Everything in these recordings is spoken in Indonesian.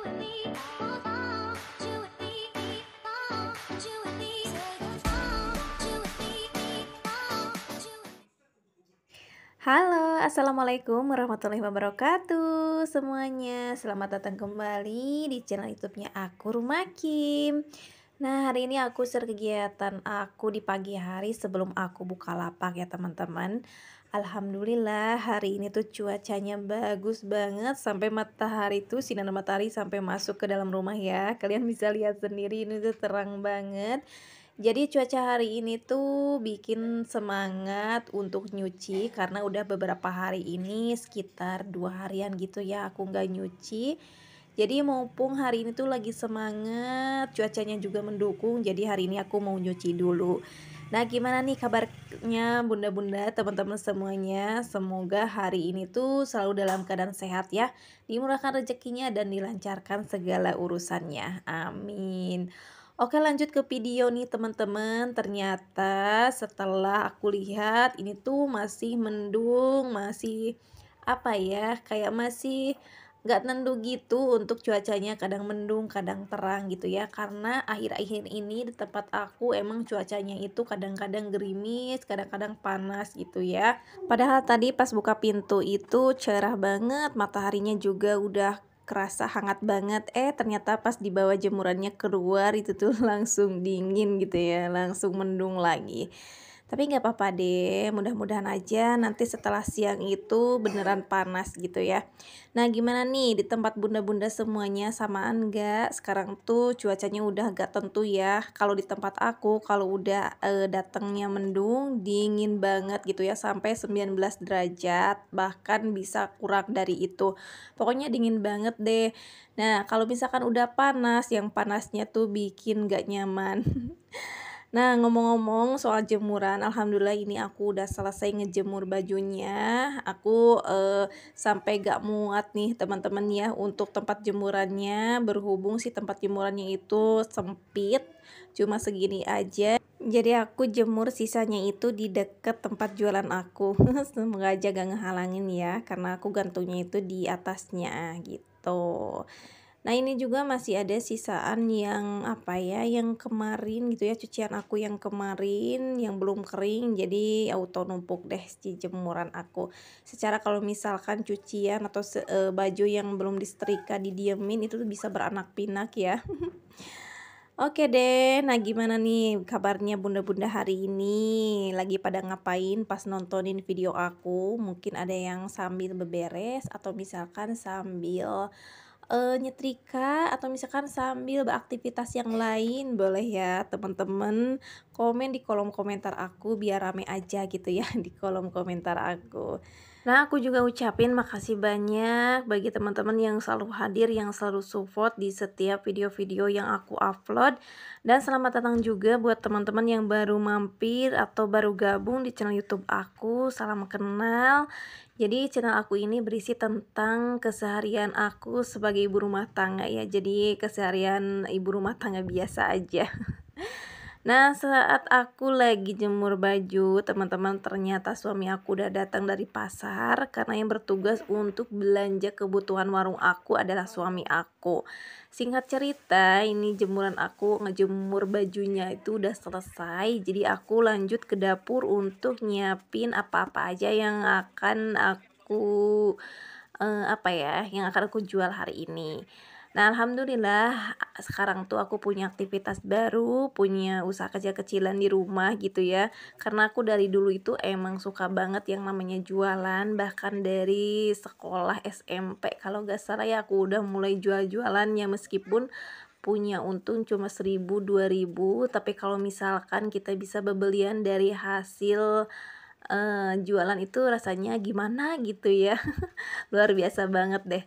Halo, assalamualaikum warahmatullahi wabarakatuh semuanya. Selamat datang kembali di channel YouTube-nya aku, Rumah Kim. Nah, hari ini aku share kegiatan aku di pagi hari sebelum aku buka lapak ya teman-teman. Alhamdulillah hari ini tuh cuacanya bagus banget, sampai matahari tuh sinar matahari sampai masuk ke dalam rumah ya. Kalian bisa lihat sendiri ini tuh terang banget. Jadi cuaca hari ini tuh bikin semangat untuk nyuci karena udah beberapa hari ini sekitar 2 harian gitu ya aku nggak nyuci. Jadi mumpung hari ini tuh lagi semangat, cuacanya juga mendukung, jadi hari ini aku mau nyuci dulu. Nah, gimana nih kabarnya bunda-bunda, teman-teman semuanya? Semoga hari ini tuh selalu dalam keadaan sehat ya, dimurahkan rezekinya dan dilancarkan segala urusannya. Amin. Oke, lanjut ke video nih teman-teman. Ternyata setelah aku lihat ini tuh masih mendung, masih apa ya, kayak masih nggak nentu gitu untuk cuacanya, kadang mendung kadang terang gitu ya, karena akhir-akhir ini di tempat aku emang cuacanya itu kadang-kadang gerimis, kadang-kadang panas gitu ya. Padahal tadi pas buka pintu itu cerah banget, mataharinya juga udah kerasa hangat banget, ternyata pas dibawa jemurannya keluar itu tuh langsung dingin gitu ya, langsung mendung lagi. Tapi nggak apa-apa deh, mudah-mudahan aja nanti setelah siang itu beneran panas gitu ya. Nah, gimana nih di tempat bunda-bunda semuanya samaan nggak? Sekarang tuh cuacanya udah agak tentu ya. Kalau di tempat aku kalau udah datangnya mendung, dingin banget gitu ya sampai 19 derajat, bahkan bisa kurang dari itu. Pokoknya dingin banget deh. Nah, kalau misalkan udah panas, yang panasnya tuh bikin nggak nyaman. Nah, ngomong-ngomong soal jemuran, alhamdulillah ini aku udah selesai ngejemur bajunya. Aku sampai gak muat nih teman-teman ya untuk tempat jemurannya. Berhubung sih tempat jemurannya itu sempit, cuma segini aja. Jadi aku jemur sisanya itu di deket tempat jualan aku. Semoga aja gak ngehalangin ya, karena aku gantungnya itu di atasnya gitu. Nah, ini juga masih ada sisaan yang apa ya, yang kemarin gitu ya, cucian aku yang kemarin yang belum kering, jadi auto numpuk deh si jemuran aku. Secara kalau misalkan cucian atau baju yang belum disetrika didiemin itu tuh bisa beranak pinak ya. Oke deh, nah gimana nih kabarnya bunda-bunda hari ini? Lagi pada ngapain pas nontonin video aku? Mungkin ada yang sambil beberes atau misalkan sambil nyetrika atau misalkan sambil beraktivitas yang lain. Boleh ya teman-teman komen di kolom komentar aku biar rame aja gitu ya di kolom komentar aku. Nah, aku juga ucapin makasih banyak bagi teman-teman yang selalu hadir, yang selalu support di setiap video-video yang aku upload. Dan selamat datang juga buat teman-teman yang baru mampir atau baru gabung di channel YouTube aku. Salam kenal. Jadi channel aku ini berisi tentang keseharian aku sebagai ibu rumah tangga ya. Jadi keseharian ibu rumah tangga biasa aja. Nah, saat aku lagi jemur baju, teman-teman, ternyata suami aku udah datang dari pasar karena yang bertugas untuk belanja kebutuhan warung aku adalah suami aku. Singkat cerita, ini jemuran aku ngejemur bajunya itu udah selesai. Jadi aku lanjut ke dapur untuk nyiapin apa-apa aja yang akan aku apa ya, yang akan aku jual hari ini. Nah, alhamdulillah sekarang tuh aku punya aktivitas baru, punya usaha kecil-kecilan di rumah gitu ya. Karena aku dari dulu itu emang suka banget yang namanya jualan, bahkan dari sekolah SMP kalau gak salah ya aku udah mulai jual-jualannya, meskipun punya untung cuma 1.000 2.000, tapi kalau misalkan kita bisa bebelian dari hasil jualan itu rasanya gimana gitu ya. Luar biasa banget deh.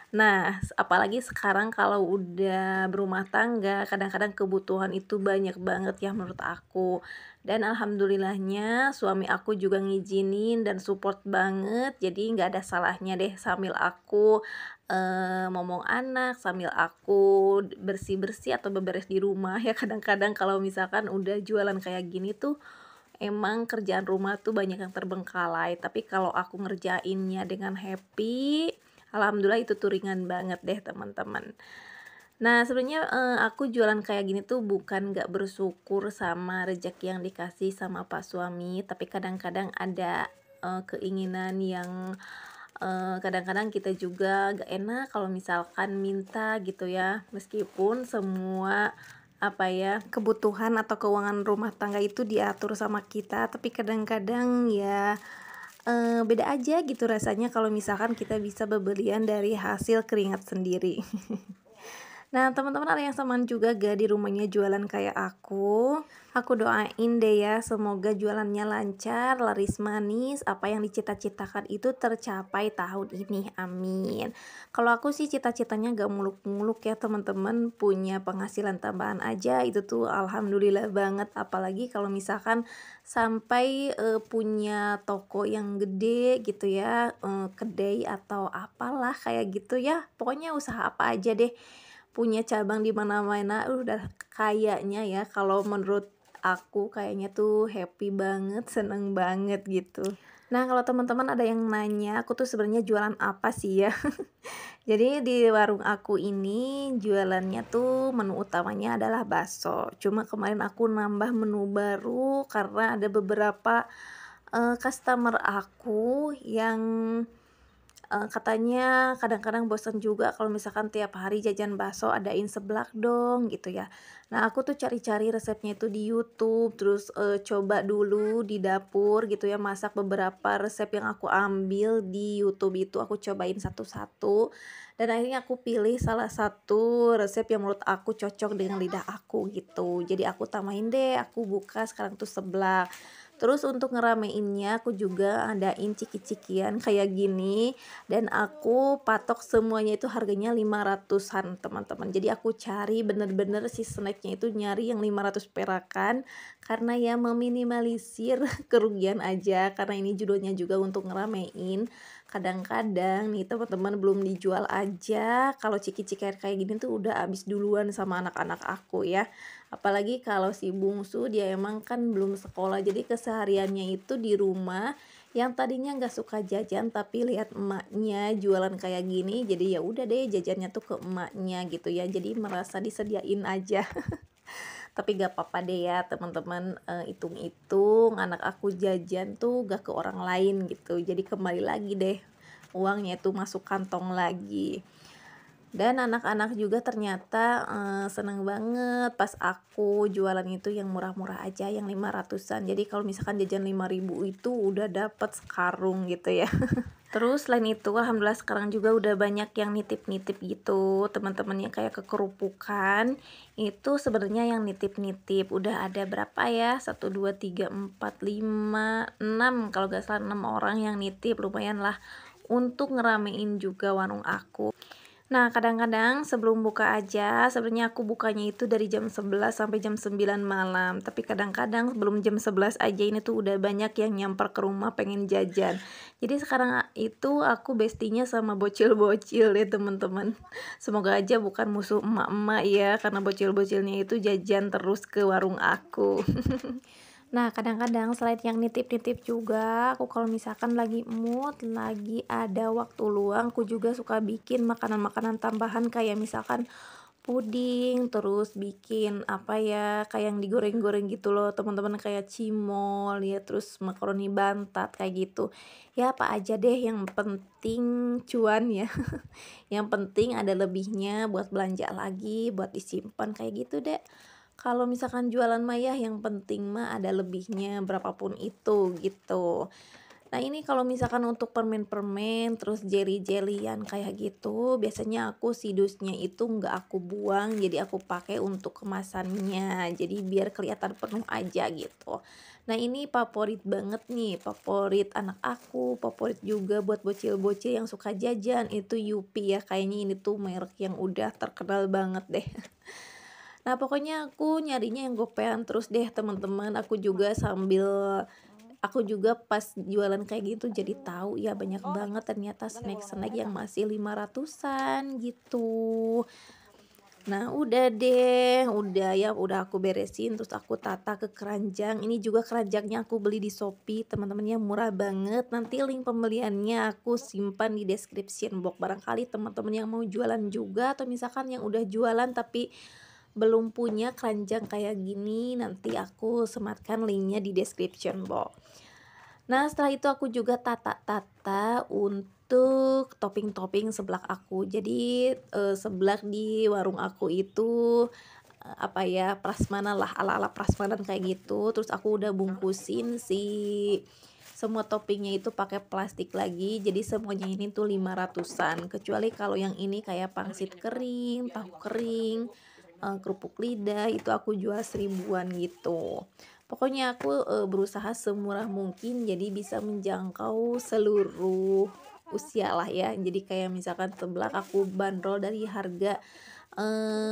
Nah, apalagi sekarang kalau udah berumah tangga, kadang-kadang kebutuhan itu banyak banget ya menurut aku. Dan alhamdulillahnya suami aku juga ngizinin dan support banget. Jadi nggak ada salahnya deh sambil aku ngomong anak, sambil aku bersih-bersih atau beberes di rumah ya. Kadang-kadang kalau misalkan udah jualan kayak gini tuh emang kerjaan rumah tuh banyak yang terbengkalai, tapi kalau aku ngerjainnya dengan happy, Alhamdulillah itu tuh ringan banget deh teman-teman. Nah sebenarnya, aku jualan kayak gini tuh bukan nggak bersyukur sama rezeki yang dikasih sama pak suami, tapi kadang-kadang ada, keinginan yang, kadang-kadang kita juga gak enak kalau misalkan minta gitu ya. Meskipun semua, apa ya, kebutuhan atau keuangan rumah tangga itu diatur sama kita, tapi kadang-kadang ya, beda aja gitu rasanya kalau misalkan kita bisa bepergian dari hasil keringat sendiri. Nah, teman-teman ada yang samaan juga gak di rumahnya jualan kayak aku? Aku doain deh ya, semoga jualannya lancar, laris manis, apa yang dicita-citakan itu tercapai tahun ini, amin. Kalau aku sih cita-citanya gak muluk-muluk ya teman-teman, punya penghasilan tambahan aja itu tuh alhamdulillah banget. Apalagi kalau misalkan sampai punya toko yang gede gitu ya, kedai atau apalah kayak gitu ya, pokoknya usaha apa aja deh punya cabang di mana-mana, udah kayaknya ya kalau menurut aku kayaknya tuh happy banget, seneng banget gitu. Nah, kalau teman-teman ada yang nanya, aku tuh sebenarnya jualan apa sih ya? Jadi di warung aku ini jualannya tuh menu utamanya adalah bakso. Cuma kemarin aku nambah menu baru karena ada beberapa customer aku yang katanya kadang-kadang bosan juga kalau misalkan tiap hari jajan bakso, adain seblak dong gitu ya. Nah aku tuh cari-cari resepnya itu di YouTube, terus, coba dulu di dapur gitu ya, masak beberapa resep yang aku ambil di YouTube itu aku cobain satu-satu, dan akhirnya aku pilih salah satu resep yang menurut aku cocok dengan lidah aku gitu. Jadi aku tambahin deh, aku buka sekarang tuh seblak. Terus untuk ngerameinnya aku juga adain ciki-cikian kayak gini, dan aku patok semuanya itu harganya 500-an teman-teman. Jadi aku cari bener-bener si snacknya itu nyari yang 500 perakan, karena ya meminimalisir kerugian aja, karena ini judulnya juga untuk ngeramein. Kadang-kadang nih teman-teman belum dijual aja, kalau ciki-cikian kayak gini tuh udah habis duluan sama anak-anak aku ya. Apalagi kalau si bungsu dia emang kan belum sekolah, jadi kesehariannya itu di rumah, yang tadinya nggak suka jajan tapi lihat emaknya jualan kayak gini, jadi ya udah deh jajannya tuh ke emaknya gitu ya, jadi merasa disediain aja. Tapi gak apa-apa deh ya teman-teman, hitung-hitung anak aku jajan tuh gak ke orang lain gitu, jadi kembali lagi deh uangnya itu masuk kantong lagi. Dan anak-anak juga ternyata, seneng banget pas aku jualan itu yang murah-murah aja, yang 500-an. Jadi kalau misalkan jajan 5.000 itu udah dapet sekarung gitu ya. Terus selain itu alhamdulillah sekarang juga udah banyak yang nitip-nitip gitu, teman-temannya kayak kekerupukan, itu sebenarnya yang nitip-nitip. Udah ada berapa ya? 1, 2, 3, 4, 5, 6 kalau gak salah 6 orang yang nitip, lumayan lah untuk ngeramein juga warung aku. Nah, kadang-kadang sebelum buka aja, sebenarnya aku bukanya itu dari jam 11 sampai jam 9 malam. Tapi kadang-kadang sebelum jam 11 aja ini tuh udah banyak yang nyamper ke rumah pengen jajan. Jadi sekarang itu aku bestinya sama bocil-bocil ya teman-teman. Semoga aja bukan musuh emak-emak ya, karena bocil-bocilnya itu jajan terus ke warung aku. Nah, kadang-kadang selain yang nitip-nitip juga, aku kalau misalkan lagi mood, lagi ada waktu luang, aku juga suka bikin makanan-makanan tambahan kayak misalkan puding, terus bikin apa ya, kayak yang digoreng-goreng gitu loh, teman-teman kayak cimol ya, terus makaroni bantat kayak gitu. Ya apa aja deh yang penting cuan ya. Yang penting ada lebihnya buat belanja lagi, buat disimpan kayak gitu deh. Kalau misalkan jualan mah ya yang penting mah ada lebihnya berapapun itu gitu. Nah ini kalau misalkan untuk permen-permen terus jelly-jellyan kayak gitu biasanya aku sidusnya itu nggak aku buang, jadi aku pakai untuk kemasannya, jadi biar kelihatan penuh aja gitu. Nah ini favorit banget nih, favorit anak aku, favorit juga buat bocil-bocil yang suka jajan itu Yupi ya, kayaknya ini tuh merek yang udah terkenal banget deh. Nah, pokoknya aku nyarinya yang gopean terus deh, teman-teman. Aku juga pas jualan kayak gitu jadi tahu ya banyak banget ternyata snack-snack yang masih 500-an gitu. Nah, udah deh, udah ya, udah aku beresin, terus aku tata ke keranjang. Ini juga keranjangnya aku beli di Shopee, teman-teman ya, murah banget. Nanti link pembeliannya aku simpan di description box. Barangkali teman-teman yang mau jualan juga, atau misalkan yang udah jualan tapi belum punya keranjang kayak gini, nanti aku sematkan linknya di description box. Nah, setelah itu aku juga tata-tata untuk topping-topping seblak aku. Jadi, seblak di warung aku itu, apa ya, prasmanan lah, ala-ala prasmanan kayak gitu. Terus aku udah bungkusin si semua toppingnya itu pakai plastik lagi. Jadi semuanya ini tuh 500-an. Kecuali kalau yang ini kayak pangsit kering, tahu kering, kerupuk lidah, itu aku jual 1.000-an gitu. Pokoknya aku, berusaha semurah mungkin jadi bisa menjangkau seluruh usia lah ya. Jadi kayak misalkan seblak aku bandrol dari harga,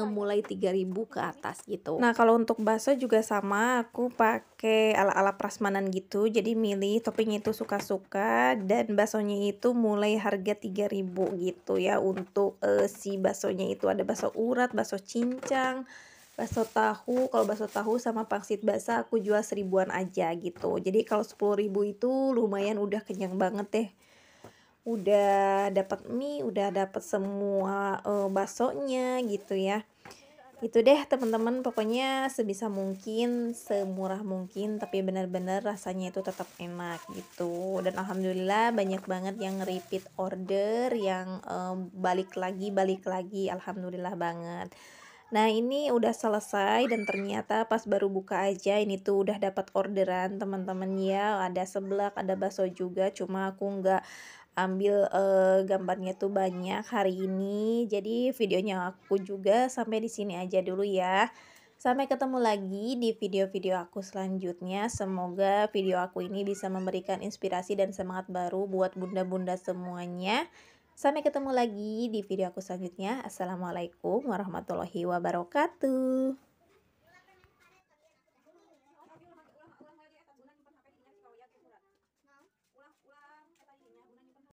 mulai 3.000 ke atas gitu. Nah, kalau untuk bakso juga sama, aku pakai ala-ala prasmanan gitu. Jadi milih toppingnya itu suka-suka dan baksonya itu mulai harga 3.000 gitu ya untuk, si baksonya itu ada bakso urat, bakso cincang, bakso tahu. Kalau bakso tahu sama pangsit basah aku jual 1.000-an aja gitu. Jadi kalau 10.000 itu lumayan udah kenyang banget deh. Udah dapat mie, udah dapat semua, baksonya gitu ya. Itu deh teman-teman, pokoknya sebisa mungkin, semurah mungkin, tapi benar-benar rasanya itu tetap enak gitu. Dan alhamdulillah banyak banget yang repeat order, yang, balik lagi, alhamdulillah banget. Nah, ini udah selesai dan ternyata pas baru buka aja ini tuh udah dapat orderan teman-teman ya. Ada seblak, ada bakso juga, cuma aku nggak ambil, gambarnya tuh banyak hari ini. Jadi videonya aku juga sampai di sini aja dulu ya. Sampai ketemu lagi di video-video aku selanjutnya. Semoga video aku ini bisa memberikan inspirasi dan semangat baru buat bunda-bunda semuanya. Sampai ketemu lagi di video aku selanjutnya. Assalamualaikum warahmatullahi wabarakatuh.